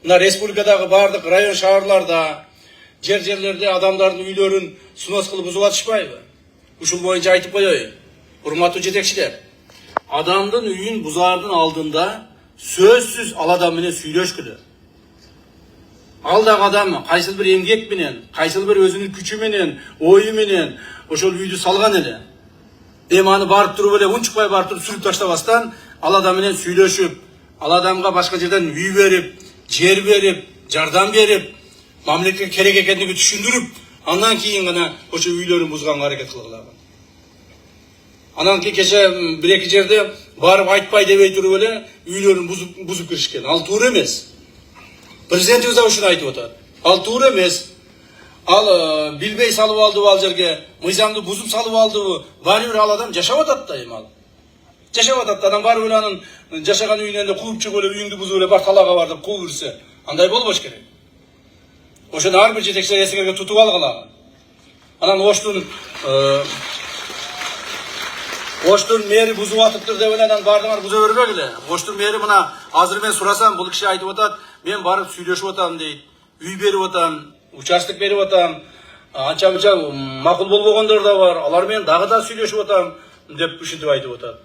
Мына республикадагы бардык район шаарларда, жерлерде адамдардын үйлөрүн снос кылып бузуп атышпайбы? Ушул боюнча айтып коеюн. Урматтуу жетекчилер, адамдын үйүн бузаардын алдында сөзсүз ал адам менен сүйлөшкүлө. Ал дагы адам кайсыл бир эмгек менен, кайсыл бир өзүнүн күчү менен, ою менен ошол үйдү салган эле. Эми аны барып туруп эле унчукпай барып туруп сүрүп таштабастан ал адам менен сүйлөшүп, ал адамга башка жерден үй берип, жер берип, жардам берип, мамлекетке керек экендиги түшүндүрүп, андан кийин гана ошо үйлөрүн бузганга аракет кылгыла. Анан кеше бир-эки жерде барып айтпай дебей туруп эле үйлөрүн бузуп киришкен. Ал туура эмес. Президентибиз да ушуну айтып атат. Ал туура эмес. Ал билбей салып алдыбы ал жерге, мыйзамды бузуп салып алдыбы, баары бир ал адам жашап атат да эми ал. Жашап атат да, анан баары бир анын жашаган үйүнөн эле кууп чыгып эле үйүңдү бузуп эле бар талаага бар деп кууп ирсе, андай болбош керек. Ошону ар бир жетекчилер эсиңерге тутуп алгыла. Анан Оштун мэри бузуп атыптыр деп эле анан баардыгын буза бербегиле. Оштун мэри мына азыр мен сурасам, бул киши айтып атат, мен барып сүйлөшүп атам дейт. Үй берип атам, участок берип атам, анча-мынча макул болбогондор да бар. Алар менен дагы да сүйлөшүп атам деп ушинтип айтып атат.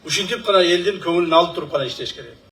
Ушинтип гана элдин көңүлүн алып туруп гана иштеш керек.